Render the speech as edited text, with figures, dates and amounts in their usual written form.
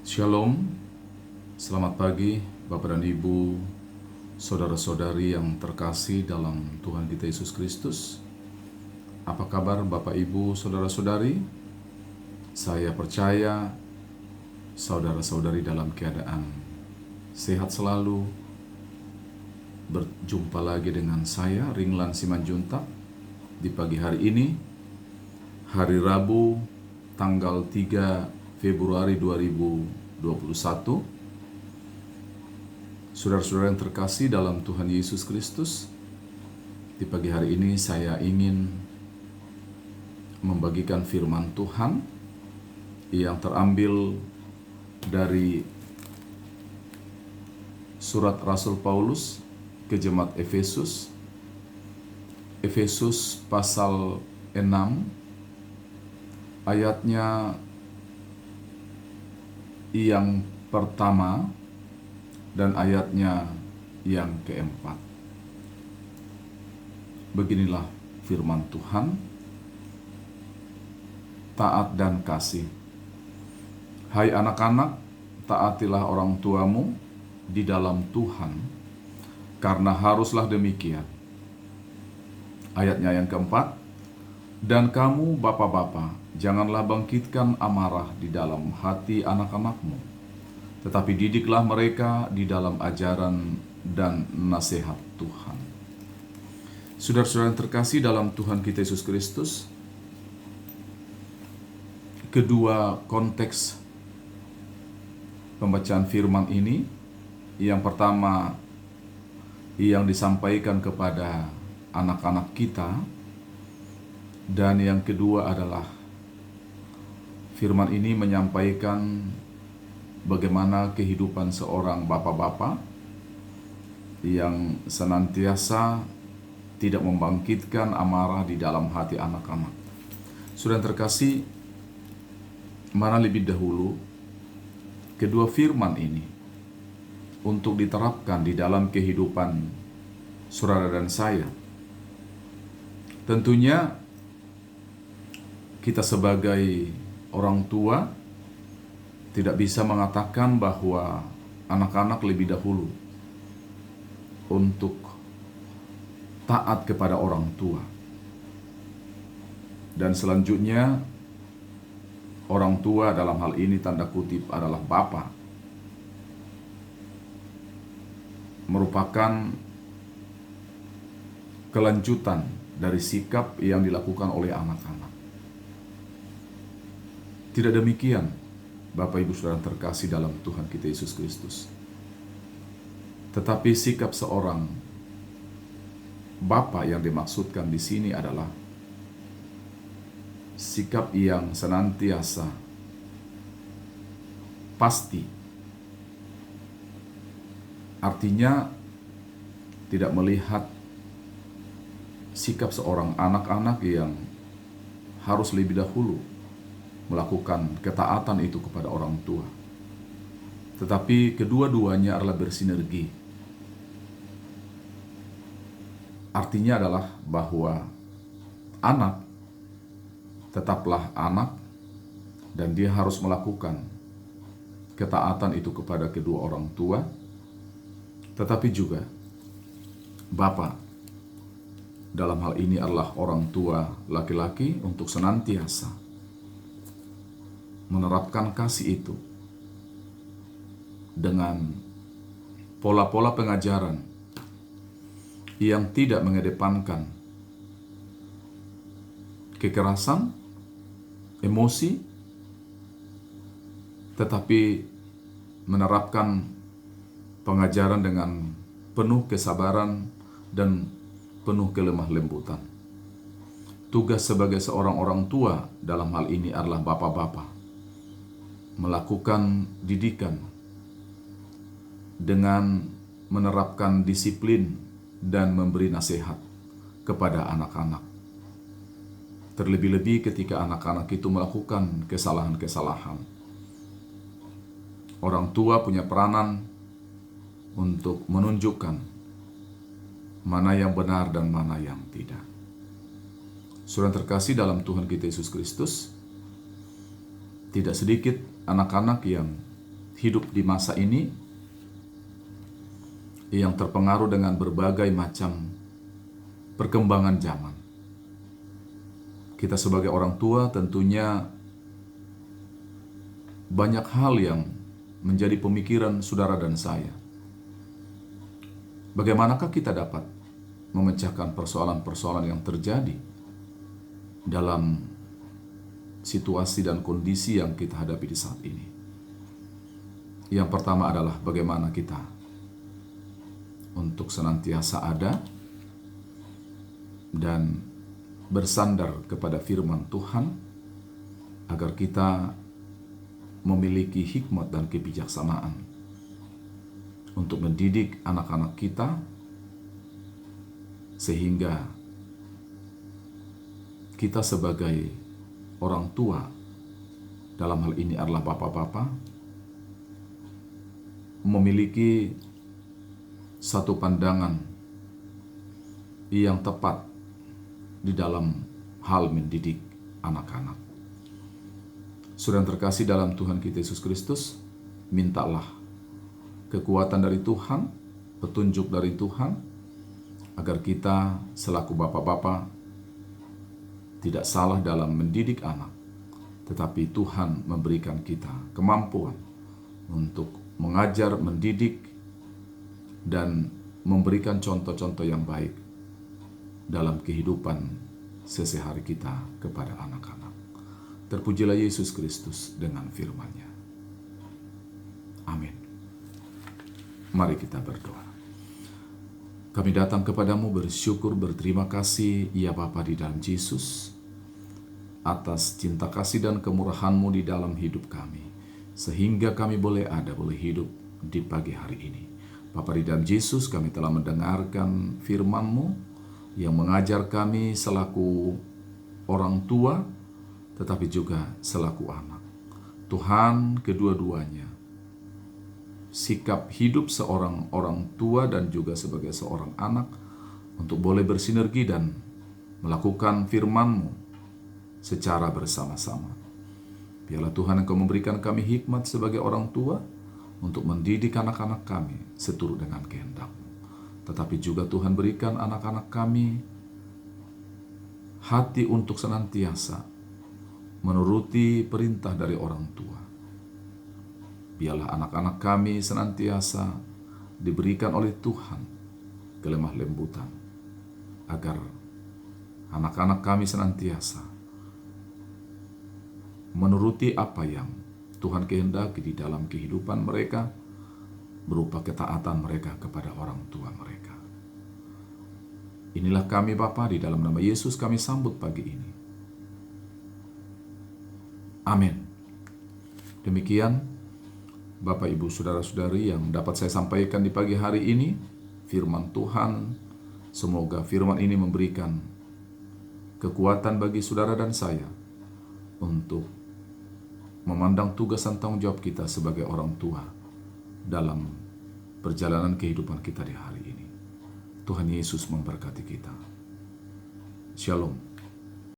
Shalom, selamat pagi Bapak dan Ibu, saudara-saudari yang terkasih dalam Tuhan kita Yesus Kristus. Apa kabar Bapak Ibu, saudara-saudari? Saya percaya saudara-saudari dalam keadaan sehat selalu. Berjumpa lagi dengan saya, Ringlan Simanjuntak, di pagi hari ini, hari Rabu, tanggal 3 Februari 2021. Saudara-saudara yang terkasih dalam Tuhan Yesus Kristus, di pagi hari ini saya ingin membagikan firman Tuhan yang terambil dari surat Rasul Paulus ke jemaat Efesus, Efesus pasal 6, ayatnya yang pertama dan ayatnya yang keempat. Beginilah firman Tuhan. Taat dan kasih. Hai anak-anak, taatilah orang tuamu di dalam Tuhan, karena haruslah demikian. Ayatnya yang keempat, dan kamu bapak-bapak, janganlah bangkitkan amarah di dalam hati anak-anakmu, tetapi didiklah mereka di dalam ajaran dan nasihat Tuhan. Saudara-saudara yang terkasih dalam Tuhan kita Yesus Kristus, kedua konteks pembacaan firman ini, yang pertama yang disampaikan kepada anak-anak kita, dan yang kedua adalah firman ini menyampaikan bagaimana kehidupan seorang bapak-bapak yang senantiasa tidak membangkitkan amarah di dalam hati anak-anak. Saudara terkasih, mana lebih dahulu kedua firman ini untuk diterapkan di dalam kehidupan saudara dan saya? Tentunya kita sebagai orang tua tidak bisa mengatakan bahwa anak-anak lebih dahulu untuk taat kepada orang tua. Dan selanjutnya, orang tua dalam hal ini tanda kutip adalah bapa, merupakan kelanjutan dari sikap yang dilakukan oleh anak-anak. Tidak demikian, Bapak Ibu Saudara terkasih dalam Tuhan kita Yesus Kristus. Tetapi sikap seorang bapa yang dimaksudkan di sini adalah sikap yang senantiasa pasti. Artinya tidak melihat sikap seorang anak-anak yang harus lebih dahulu melakukan ketaatan itu kepada orang tua. Tetapi kedua-duanya adalah bersinergi. Artinya adalah bahwa anak tetaplah anak dan dia harus melakukan ketaatan itu kepada kedua orang tua. Tetapi juga bapa dalam hal ini adalah orang tua laki-laki untuk senantiasa menerapkan kasih itu dengan pola-pola pengajaran yang tidak mengedepankan kekerasan, emosi, tetapi menerapkan pengajaran dengan penuh kesabaran dan penuh kelemah lembutan. Tugas sebagai seorang orang tua dalam hal ini adalah bapak-bapak melakukan didikan dengan menerapkan disiplin dan memberi nasihat kepada anak-anak. Terlebih-lebih ketika anak-anak itu melakukan kesalahan-kesalahan. Orang tua punya peranan untuk menunjukkan mana yang benar dan mana yang tidak. Saudara terkasih dalam Tuhan kita Yesus Kristus, tidak sedikit anak-anak yang hidup di masa ini yang terpengaruh dengan berbagai macam perkembangan zaman. Kita sebagai orang tua tentunya banyak hal yang menjadi pemikiran saudara dan saya. Bagaimanakah kita dapat memecahkan persoalan-persoalan yang terjadi dalam situasi dan kondisi yang kita hadapi di saat ini? Yang pertama adalah bagaimana kita untuk senantiasa ada dan bersandar kepada firman Tuhan agar kita memiliki hikmat dan kebijaksanaan untuk mendidik anak-anak kita sehingga kita sebagai orang tua, dalam hal ini adalah bapak-bapak, memiliki satu pandangan yang tepat di dalam hal mendidik anak-anak. Saudara yang terkasih dalam Tuhan kita Yesus Kristus, mintalah kekuatan dari Tuhan, petunjuk dari Tuhan, agar kita selaku bapak-bapak tidak salah dalam mendidik anak, tetapi Tuhan memberikan kita kemampuan untuk mengajar, mendidik, dan memberikan contoh-contoh yang baik dalam kehidupan sehari-hari kita kepada anak-anak. Terpujilah Yesus Kristus dengan firman-Nya. Amin. Mari kita berdoa. Kami datang kepadamu bersyukur, berterima kasih, ya Bapa di dalam Yesus, atas cinta kasih dan kemurahan-Mu di dalam hidup kami, sehingga kami boleh ada, boleh hidup di pagi hari ini. Bapa di dalam Yesus, kami telah mendengarkan firman-Mu yang mengajar kami selaku orang tua, tetapi juga selaku anak. Tuhan, kedua-duanya, sikap hidup seorang orang tua dan juga sebagai seorang anak untuk boleh bersinergi dan melakukan firman-Mu secara bersama-sama. Biarlah Tuhan Engkau memberikan kami hikmat sebagai orang tua untuk mendidik anak-anak kami seturut dengan kehendak-Mu. Tetapi juga Tuhan berikan anak-anak kami hati untuk senantiasa menuruti perintah dari orang tua. Biarlah anak-anak kami senantiasa diberikan oleh Tuhan kelemah lembutan, agar anak-anak kami senantiasa menuruti apa yang Tuhan kehendaki di dalam kehidupan mereka, berupa ketaatan mereka kepada orang tua mereka. Inilah kami Bapa, di dalam nama Yesus kami sambut pagi ini. Amin. Demikian Bapak, Ibu, Saudara-saudari yang dapat saya sampaikan di pagi hari ini, firman Tuhan. Semoga firman ini memberikan kekuatan bagi saudara dan saya untuk memandang tugas dan tanggung jawab kita sebagai orang tua dalam perjalanan kehidupan kita di hari ini. Tuhan Yesus memberkati kita. Shalom.